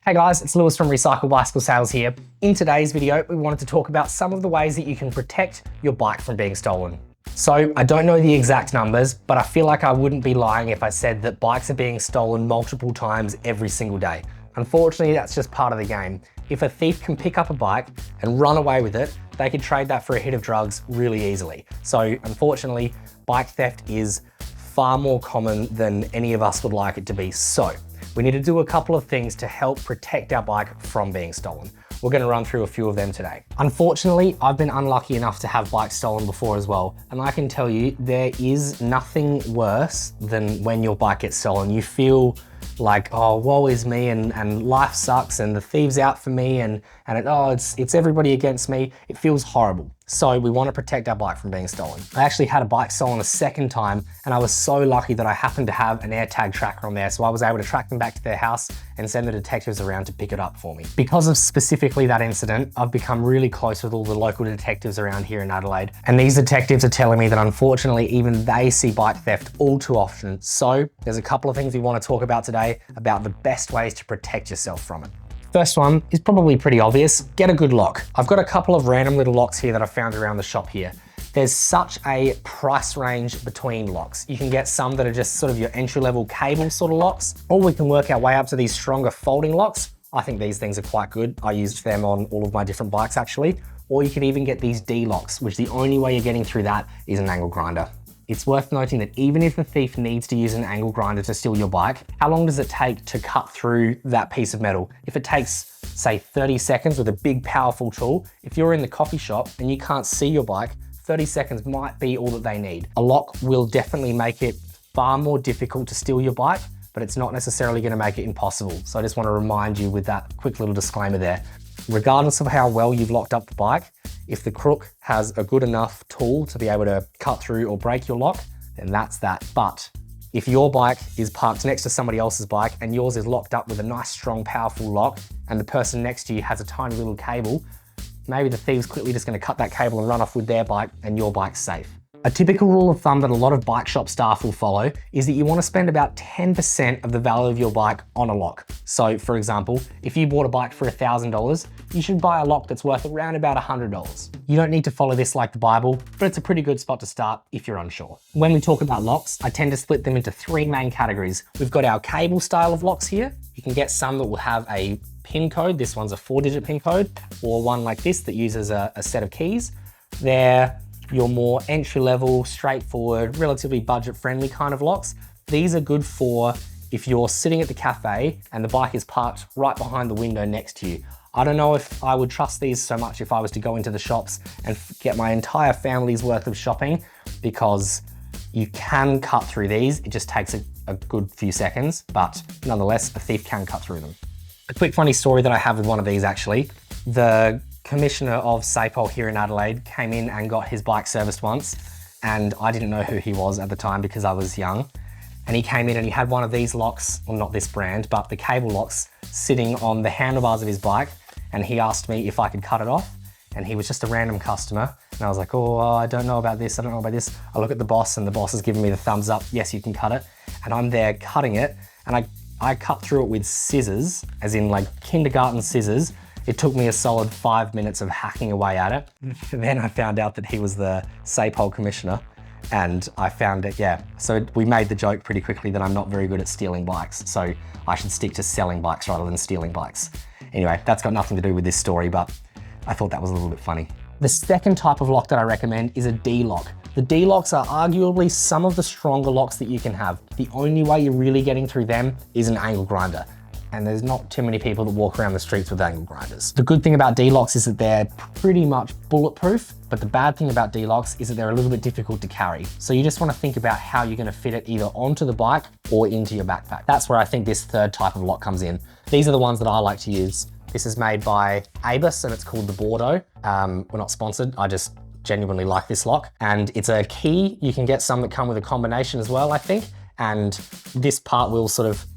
Hey guys, it's Lewis from Recycle Bicycle Sales here. In today's video, we wanted to talk about some of the ways that you can protect your bike from being stolen. So I don't know the exact numbers, but I feel like I wouldn't be lying if I said that bikes are being stolen multiple times every single day. Unfortunately, that's just part of the game. If a thief can pick up a bike and run away with it, they can trade that for a hit of drugs really easily. So unfortunately, bike theft is far more common than any of us would like it to be. So we need to do a couple of things to help protect our bike from being stolen. We're going to run through a few of them today. Unfortunately, I've been unlucky enough to have bikes stolen before as well. And I can tell you, there is nothing worse than when your bike gets stolen. You feel like, oh, woe is me, and life sucks, and the thieves out for me, and it's everybody against me. It feels horrible. So we want to protect our bike from being stolen. I actually had a bike stolen a second time, and I was so lucky that I happened to have an AirTag tracker on there, so I was able to track them back to their house and send the detectives around to pick it up for me. Because of specifically that incident, I've become really close with all the local detectives around here in Adelaide, and these detectives are telling me that unfortunately even they see bike theft all too often. So there's a couple of things we want to talk about today about the best ways to protect yourself from it. First one is probably pretty obvious. Get a good lock. I've got a couple of random little locks here that I found around the shop here. There's such a price range between locks. You can get some that are just sort of your entry-level cable sort of locks, or we can work our way up to these stronger folding locks. I think these things are quite good. I used them on all of my different bikes actually. Or you can even get these D locks, which the only way you're getting through that is an angle grinder. It's worth noting that even if the thief needs to use an angle grinder to steal your bike, how long does it take to cut through that piece of metal? If it takes, say, 30 seconds with a big, powerful tool, if you're in the coffee shop and you can't see your bike, 30 seconds might be all that they need. A lock will definitely make it far more difficult to steal your bike, but it's not necessarily going to make it impossible. So I just want to remind you with that quick little disclaimer there. Regardless of how well you've locked up the bike, if the crook has a good enough tool to be able to cut through or break your lock, then that's that. But if your bike is parked next to somebody else's bike and yours is locked up with a nice, strong, powerful lock, and the person next to you has a tiny little cable, maybe the thief's quickly just going to cut that cable and run off with their bike and your bike's safe. A typical rule of thumb that a lot of bike shop staff will follow is that you want to spend about 10% of the value of your bike on a lock. So for example, if you bought a bike for $1,000, you should buy a lock that's worth around about $100. You don't need to follow this like the Bible, but it's a pretty good spot to start if you're unsure. When we talk about locks, I tend to split them into three main categories. We've got our cable style of locks here. You can get some that will have a PIN code. This one's a 4-digit PIN code, or one like this that uses a set of keys. They're your more entry-level, straightforward, relatively budget-friendly kind of locks. These are good for if you're sitting at the cafe and the bike is parked right behind the window next to you. I don't know if I would trust these so much if I was to go into the shops and get my entire family's worth of shopping, because you can cut through these. It just takes a good few seconds, but nonetheless, a thief can cut through them. A quick funny story that I have with one of these actually. The commissioner of SAPOL here in Adelaide came in and got his bike serviced once, and I didn't know who he was at the time because I was young. And he came in and he had one of these locks, well, not this brand, but the cable locks sitting on the handlebars of his bike. And he asked me if I could cut it off. And he was just a random customer. And I was like, oh, I don't know about this. I don't know about this. I look at the boss and the boss is giving me the thumbs up. Yes, you can cut it. And I'm there cutting it. And I cut through it with scissors, as in like kindergarten scissors. It took me a solid 5 minutes of hacking away at it. Then I found out that he was the SAPOL commissioner, and I found it, yeah. So we made the joke pretty quickly that I'm not very good at stealing bikes, so I should stick to selling bikes rather than stealing bikes. Anyway, that's got nothing to do with this story, but I thought that was a little bit funny. The second type of lock that I recommend is a D lock. The D locks are arguably some of the stronger locks that you can have. The only way you're really getting through them is an angle grinder. And there's not too many people that walk around the streets with angle grinders. The good thing about D-locks is that they're pretty much bulletproof, but the bad thing about D-locks is that they're a little bit difficult to carry. So you just want to think about how you're going to fit it either onto the bike or into your backpack. That's where I think this third type of lock comes in. These are the ones that I like to use. This is made by Abus and it's called the Bordeaux. We're not sponsored, I just genuinely like this lock. And it's a key. You can get some that come with a combination as well, I think. And this part will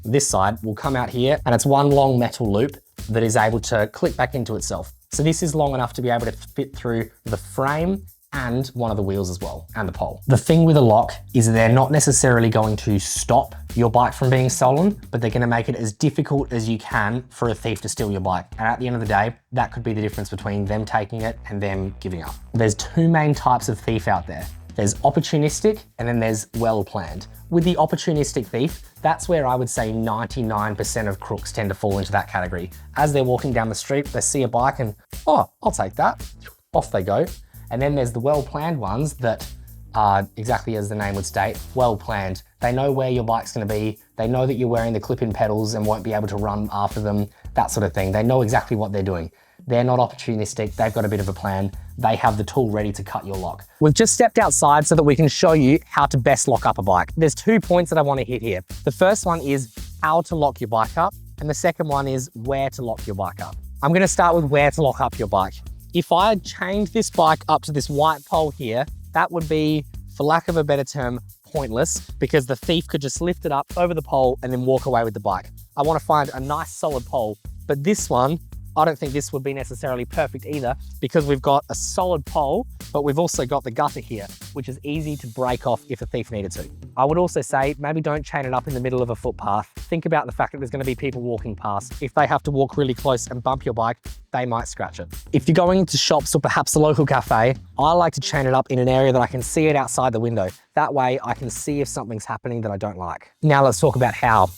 this side will come out here, and it's one long metal loop that is able to clip back into itself. So this is long enough to be able to fit through the frame and one of the wheels as well, and the pole. The thing with a lock is they're not necessarily going to stop your bike from being stolen, but they're gonna make it as difficult as you can for a thief to steal your bike. And at the end of the day, that could be the difference between them taking it and them giving up. There's two main types of thief out there. There's opportunistic and then there's well-planned. With the opportunistic thief, that's where I would say 99% of crooks tend to fall into that category. As they're walking down the street, they see a bike and, oh, I'll take that. Off they go. And then there's the well-planned ones that are exactly as the name would state, well-planned. They know where your bike's gonna be. They know that you're wearing the clip-in pedals and won't be able to run after them, that sort of thing. They know exactly what they're doing. They're not opportunistic, they've got a bit of a plan. They have the tool ready to cut your lock. We've just stepped outside so that we can show you how to best lock up a bike. There's 2 points that I want to hit here. The first one is how to lock your bike up, and the second one is where to lock your bike up. I'm gonna start with where to lock up your bike. If I had chained this bike up to this white pole here, that would be, for lack of a better term, pointless, because the thief could just lift it up over the pole and then walk away with the bike. I want to find a nice solid pole, but this one, I don't think this would be necessarily perfect either, because we've got a solid pole, but we've also got the gutter here, which is easy to break off if a thief needed to. I would also say maybe don't chain it up in the middle of a footpath. Think about the fact that there's going to be people walking past. If they have to walk really close and bump your bike, they might scratch it. If you're going into shops or perhaps a local cafe, I like to chain it up in an area that I can see it outside the window. That way I can see if something's happening that I don't like. Now let's talk about how.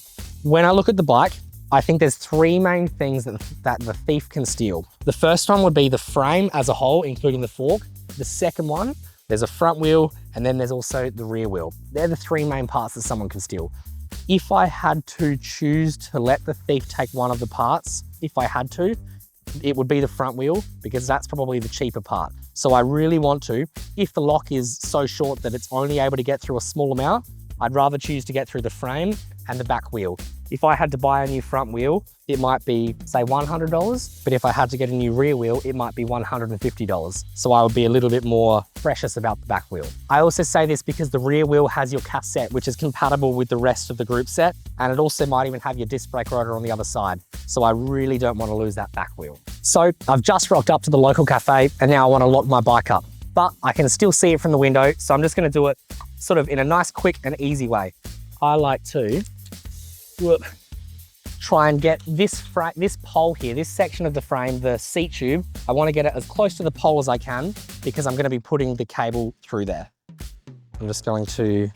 When I look at the bike, I think there's 3 main things that the thief can steal. The first one would be the frame as a whole, including the fork. The second one, there's a front wheel, and then there's also the rear wheel. They're the 3 main parts that someone can steal. If I had to choose to let the thief take one of the parts, if I had to, it would be the front wheel, because that's probably the cheaper part. So I really want to, if the lock is so short that it's only able to get through a small amount, I'd rather choose to get through the frame and the back wheel. If I had to buy a new front wheel, it might be, say, $100, but if I had to get a new rear wheel, it might be $150. So I would be a little bit more precious about the back wheel. I also say this because the rear wheel has your cassette, which is compatible with the rest of the group set, and it also might even have your disc brake rotor on the other side. So I really don't want to lose that back wheel. So I've just rocked up to the local cafe, and now I want to lock my bike up, but I can still see it from the window, so I'm just going to do it sort of in a nice, quick and easy way. I like to try and get this pole here, this section of the frame, the seat tube, I want to get it as close to the pole as I can, because I'm going to be putting the cable through there. I'm just going to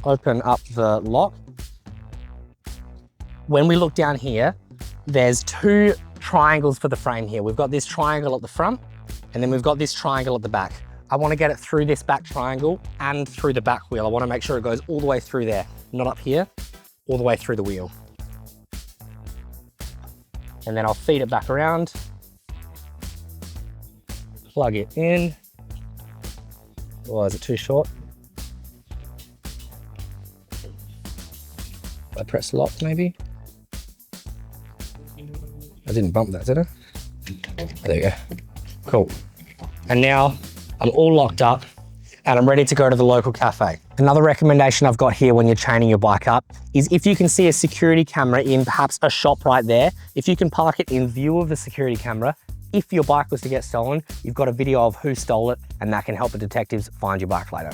open up the lock. When we look down here, there's 2 triangles for the frame here. We've got this triangle at the front, and then we've got this triangle at the back. I want to get it through this back triangle and through the back wheel. I want to make sure it goes all the way through there, not up here, all the way through the wheel. And then I'll feed it back around, plug it in. Oh, is it too short? I press lock maybe? I didn't bump that, did I? There you go. Cool. And now I'm all locked up and I'm ready to go to the local cafe. Another recommendation I've got here when you're chaining your bike up is if you can see a security camera in perhaps a shop right there, if you can park it in view of the security camera, if your bike was to get stolen, you've got a video of who stole it, and that can help the detectives find your bike later.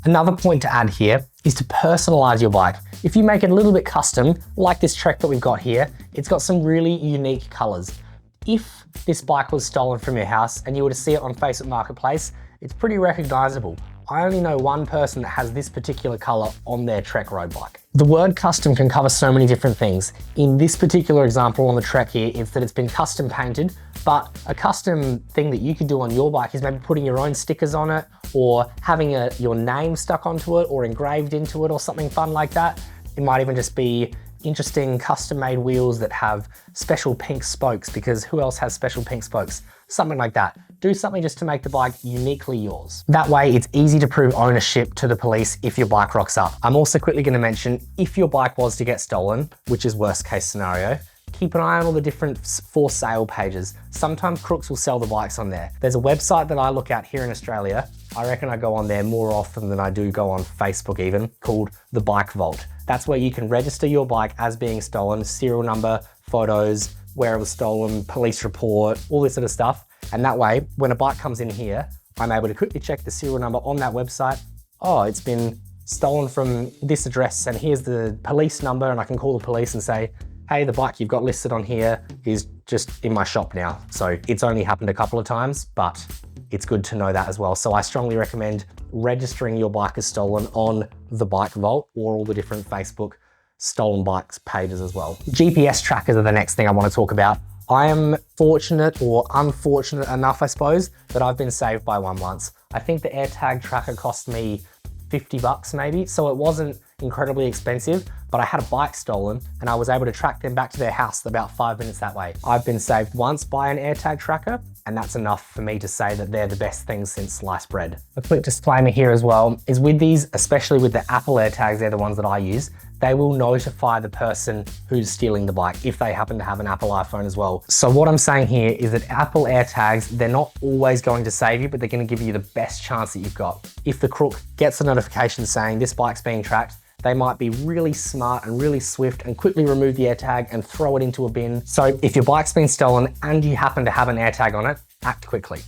Another point to add here is to personalize your bike. If you make it a little bit custom, like this Trek that we've got here, it's got some really unique colors. If this bike was stolen from your house and you were to see it on Facebook Marketplace, it's pretty recognizable. I only know one person that has this particular color on their Trek road bike. The word custom can cover so many different things. In this particular example on the Trek here, it's that it's been custom painted, but a custom thing that you could do on your bike is maybe putting your own stickers on it, or having your name stuck onto it or engraved into it or something fun like that. It might even just be interesting custom made wheels that have special pink spokes, because who else has special pink spokes? Something like that. Do something just to make the bike uniquely yours. That way it's easy to prove ownership to the police if your bike rocks up. I'm also quickly going to mention, if your bike was to get stolen, which is worst case scenario, keep an eye on all the different for sale pages. Sometimes crooks will sell the bikes on there. There's a website that I look at here in Australia. I reckon I go on there more often than I do go on Facebook even, called the Bike Vault. That's where you can register your bike as being stolen, serial number, photos, where it was stolen, police report, all this sort of stuff. And that way, when a bike comes in here, I'm able to quickly check the serial number on that website. Oh, it's been stolen from this address and here's the police number, and I can call the police and say, hey, the bike you've got listed on here is just in my shop now. So it's only happened a couple of times, but it's good to know that as well. So I strongly recommend registering your bike as stolen on the Bike Vault or all the different Facebook stolen bikes pages as well. GPS trackers are the next thing I want to talk about. I am fortunate or unfortunate enough, I suppose, that I've been saved by one once. I think the AirTag tracker cost me 50 bucks maybe, so it wasn't incredibly expensive, but I had a bike stolen and I was able to track them back to their house about 5 minutes that way. I've been saved once by an AirTag tracker, and that's enough for me to say that they're the best things since sliced bread. A quick disclaimer here as well is with these, especially with the Apple AirTags, they're the ones that I use, they will notify the person who's stealing the bike if they happen to have an Apple iPhone as well. So what I'm saying here is that Apple AirTags, they're not always going to save you, but they're going to give you the best chance that you've got. If the crook gets a notification saying this bike's being tracked, they might be really smart and really swift and quickly remove the AirTag and throw it into a bin. So if your bike's been stolen and you happen to have an AirTag on it, act quickly.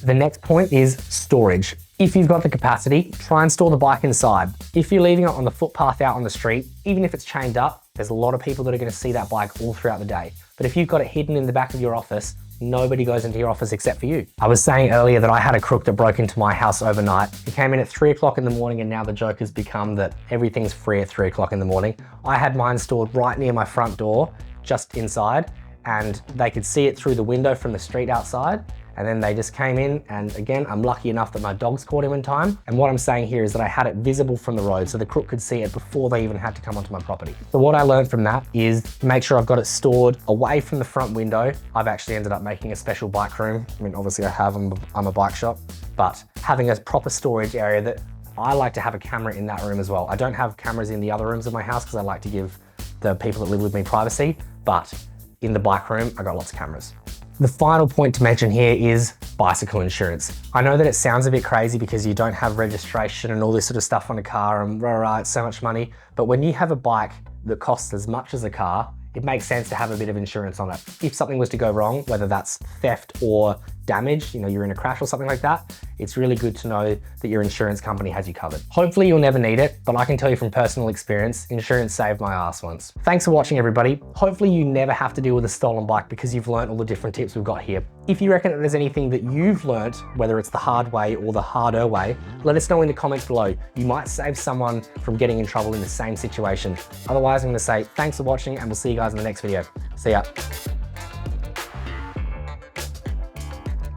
The next point is storage. If you've got the capacity, try and store the bike inside. If you're leaving it on the footpath out on the street, even if it's chained up, there's a lot of people that are going to see that bike all throughout the day. But if you've got it hidden in the back of your office, nobody goes into your office except for you. I was saying earlier that I had a crook that broke into my house overnight. He came in at 3 o'clock in the morning, and now the joke has become that everything's free at 3 o'clock in the morning. I had mine stored right near my front door, just inside, and they could see it through the window from the street outside. And then they just came in, and again, I'm lucky enough that my dogs caught him in time. And what I'm saying here is that I had it visible from the road, so the crook could see it before they even had to come onto my property. So what I learned from that is make sure I've got it stored away from the front window. I've actually ended up making a special bike room. I mean, obviously I have, I'm a bike shop, but having a proper storage area that I like to have a camera in that room as well. I don't have cameras in the other rooms of my house because I like to give the people that live with me privacy, but in the bike room, I got lots of cameras. The final point to mention here is bicycle insurance. I know that it sounds a bit crazy because you don't have registration and all this sort of stuff on a car and it's so much money, but when you have a bike that costs as much as a car, it makes sense to have a bit of insurance on it. If something was to go wrong, whether that's theft or damage, you're in a crash or something like that, it's really good to know that your insurance company has you covered. Hopefully you'll never need it, but I can tell you from personal experience, insurance saved my ass once. Thanks for watching, everybody. Hopefully you never have to deal with a stolen bike because you've learned all the different tips we've got here. If you reckon that there's anything that you've learned, whether it's the hard way or the harder way, let us know in the comments below. You might save someone from getting in trouble in the same situation. Otherwise, I'm gonna say thanks for watching, and we'll see you guys in the next video. See ya.